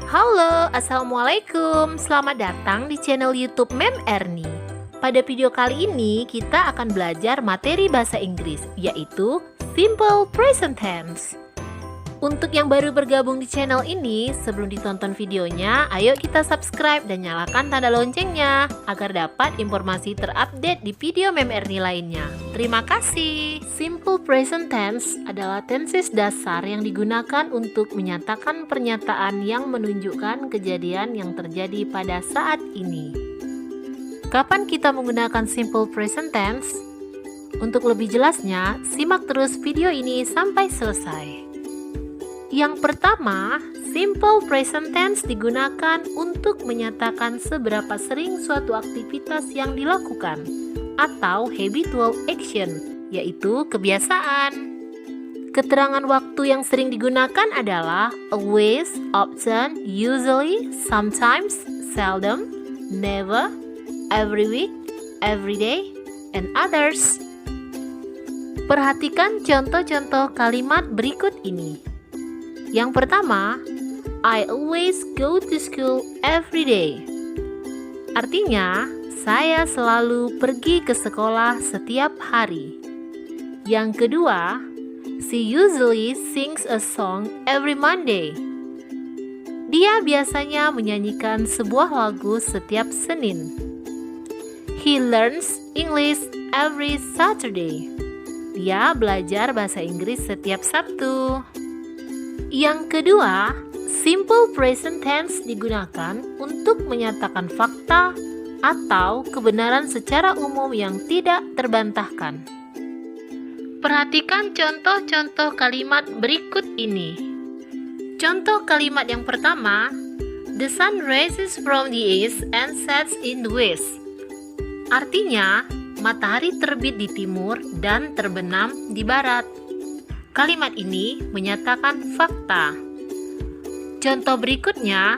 Halo, Assalamualaikum. Selamat datang di channel YouTube Mem Erni. Pada video kali ini kita akan belajar materi bahasa Inggris, yaitu Simple Present Tense. Untuk yang baru bergabung di channel ini, sebelum ditonton videonya, ayo kita subscribe dan nyalakan tanda loncengnya agar dapat informasi terupdate di video Mem Erni lainnya. Terima kasih. Simple present tense adalah tenses dasar yang digunakan untuk menyatakan pernyataan yang menunjukkan kejadian yang terjadi pada saat ini. Kapan kita menggunakan simple present tense? Untuk lebih jelasnya, simak terus video ini sampai selesai. Yang pertama, simple present tense digunakan untuk menyatakan seberapa sering suatu aktivitas yang dilakukan atau habitual action, yaitu kebiasaan. Keterangan waktu yang sering digunakan adalah always, often, usually, sometimes, seldom, never, every week, every day, and others. Perhatikan contoh-contoh kalimat berikut ini. Yang pertama, I always go to school every day. Artinya, saya selalu pergi ke sekolah setiap hari. Yang kedua, she usually sings a song every Monday. Dia biasanya menyanyikan sebuah lagu setiap Senin. He learns English every Saturday. Dia belajar bahasa Inggris setiap Sabtu. Yang kedua, simple present tense digunakan untuk menyatakan fakta atau kebenaran secara umum yang tidak terbantahkan. Perhatikan contoh-contoh kalimat berikut ini. Contoh kalimat yang pertama, the sun rises from the east and sets in the west. Artinya, matahari terbit di timur dan terbenam di barat. Kalimat ini menyatakan fakta. Contoh berikutnya,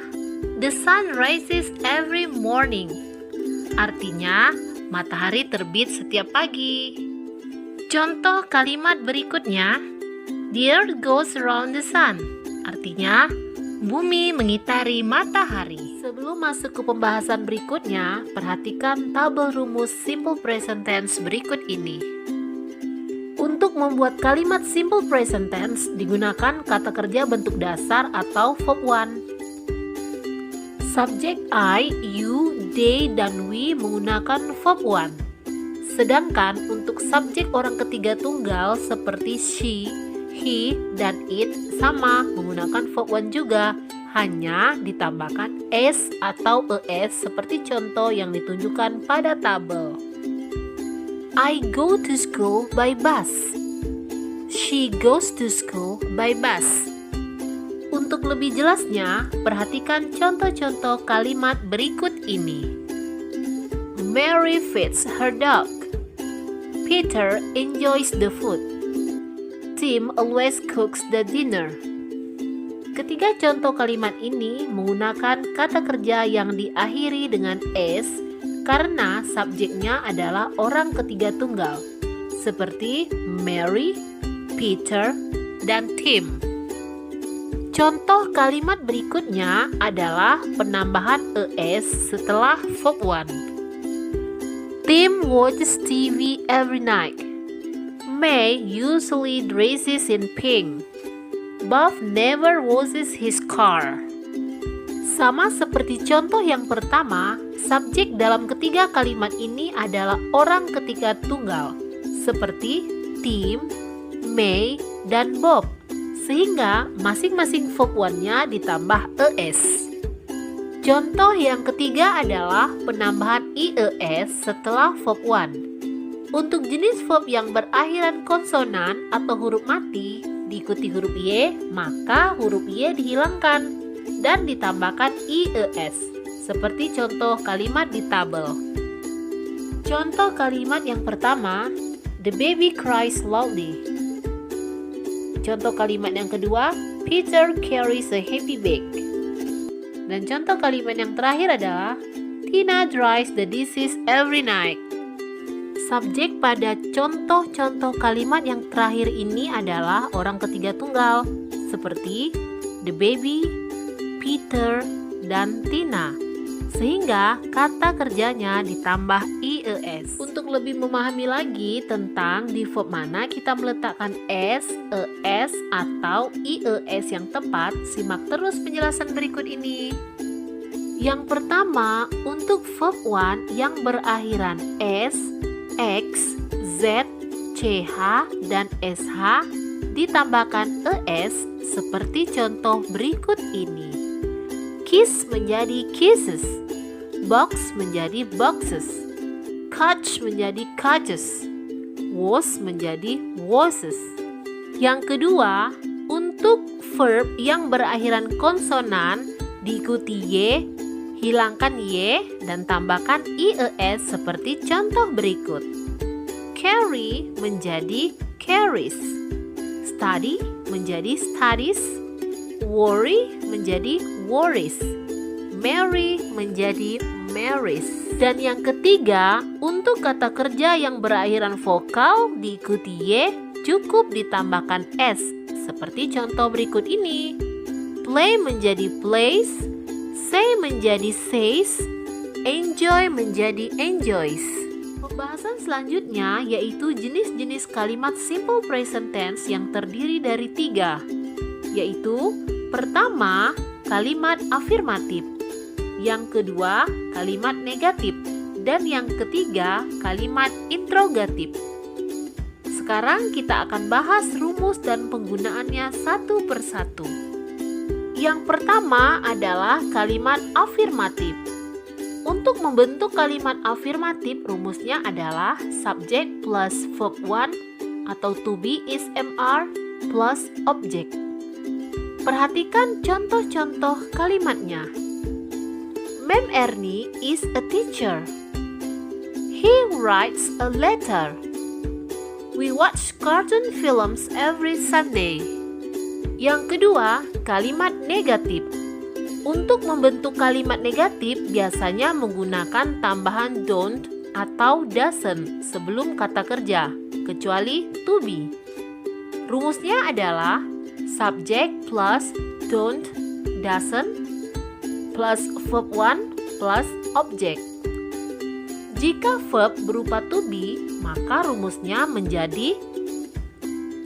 the sun rises every morning. Artinya, matahari terbit setiap pagi. Contoh kalimat berikutnya, the earth goes around the sun. Artinya, bumi mengitari matahari. Sebelum masuk ke pembahasan berikutnya, perhatikan tabel rumus simple present tense berikut ini. Untuk membuat kalimat simple present tense digunakan kata kerja bentuk dasar atau verb one. Subjek I, you, they, dan we menggunakan verb one. Sedangkan untuk subjek orang ketiga tunggal seperti she, he, dan it sama menggunakan verb one juga, hanya ditambahkan s atau es seperti contoh yang ditunjukkan pada tabel. I go to school by bus. She goes to school by bus. Untuk lebih jelasnya, perhatikan contoh-contoh kalimat berikut ini. Mary feeds her dog. Peter enjoys the food. Tim always cooks the dinner. Ketiga contoh kalimat ini menggunakan kata kerja yang diakhiri dengan s karena subjeknya adalah orang ketiga tunggal, seperti Mary, Peter, dan Tim. Contoh kalimat berikutnya adalah penambahan es setelah verb one. Tim watches TV every night. May usually dresses in pink. Bob never washes his car. Sama seperti contoh yang pertama, subjek dalam ketiga kalimat ini adalah orang ketiga tunggal, seperti Tim, May, dan Bob, sehingga masing-masing verb one-nya ditambah es. Contoh yang ketiga adalah penambahan ies setelah verb one. Untuk jenis verb yang berakhiran konsonan atau huruf mati diikuti huruf y, maka huruf y dihilangkan dan ditambahkan ies, seperti contoh kalimat di tabel. Contoh kalimat yang pertama, the baby cries loudly. Contoh kalimat yang kedua, Peter carries a heavy bag. Dan contoh kalimat yang terakhir adalah, Tina dries the dishes every night. Subjek pada contoh-contoh kalimat yang terakhir ini adalah orang ketiga tunggal, seperti the baby, Peter, dan Tina. Sehingga kata kerjanya ditambah IES. Untuk lebih memahami lagi tentang di verb mana kita meletakkan S, ES, atau IES yang tepat, simak terus penjelasan berikut ini. Yang pertama, untuk verb 1 yang berakhiran S, X, Z, CH, dan SH ditambahkan ES seperti contoh berikut ini. Kiss menjadi kisses, box menjadi boxes, couch menjadi couches, was menjadi washes. Yang kedua, untuk verb yang berakhiran konsonan diikuti Y, hilangkan Y dan tambahkan IES seperti contoh berikut. Carry menjadi carries, study menjadi studies, worry menjadi worries, marry menjadi marries. Dan yang ketiga, untuk kata kerja yang berakhiran vokal diikuti Y, cukup ditambahkan S seperti contoh berikut ini. Play menjadi plays, say menjadi says, enjoy menjadi enjoys. Pembahasan selanjutnya yaitu jenis-jenis kalimat simple present tense yang terdiri dari 3, yaitu pertama, kalimat afirmatif, yang kedua, kalimat negatif, dan yang ketiga, kalimat interrogatif. Sekarang kita akan bahas rumus dan penggunaannya satu persatu. Yang pertama adalah kalimat afirmatif. Untuk membentuk kalimat afirmatif, rumusnya adalah subject plus verb 1 atau to be is MR plus object. Perhatikan contoh-contoh kalimatnya. Ma'am Ernie is a teacher. He writes a letter. We watch cartoon films every Sunday. Yang kedua, kalimat negatif. Untuk membentuk kalimat negatif biasanya menggunakan tambahan don't atau doesn't sebelum kata kerja, kecuali to be. Rumusnya adalah subject plus don't, doesn't, plus verb 1 plus object. Jika verb berupa to be, maka rumusnya menjadi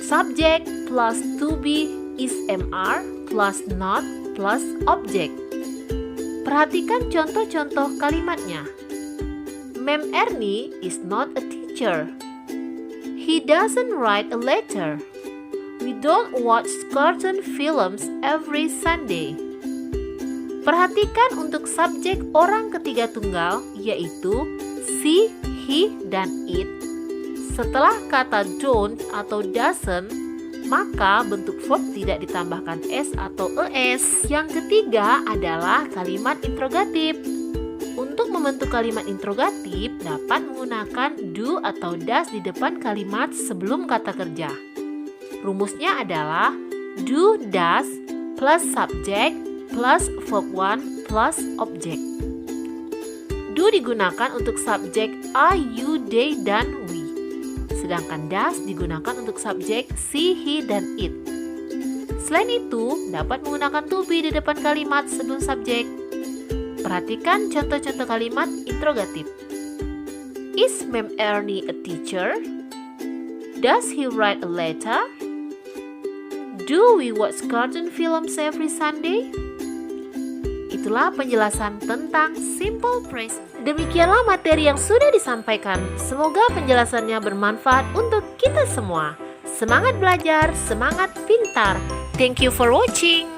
subject plus to be is MR plus not plus object. Perhatikan contoh-contoh kalimatnya. Ma'am Ernie is not a teacher. He doesn't write a letter. We don't watch cartoon films every Sunday. Perhatikan untuk subjek orang ketiga tunggal yaitu she, he, dan it. Setelah kata don't atau doesn't, maka bentuk verb tidak ditambahkan S atau ES. Yang ketiga adalah kalimat interrogatif. Untuk membentuk kalimat interrogatif dapat menggunakan do atau does di depan kalimat sebelum kata kerja. Rumusnya adalah do does plus subject plus verb 1 plus object. Do digunakan untuk subjek I, you, they, dan we. Sedangkan does digunakan untuk subjek she, he, dan it. Selain itu, dapat menggunakan to be di depan kalimat sebelum subjek. Perhatikan contoh-contoh kalimat interrogatif. Is Ma'am Ernie a teacher? Does he write a letter? Do we watch cartoon films every Sunday? Itulah penjelasan tentang simple present. Demikianlah materi yang sudah disampaikan. Semoga penjelasannya bermanfaat untuk kita semua. Semangat belajar, semangat pintar. Thank you for watching.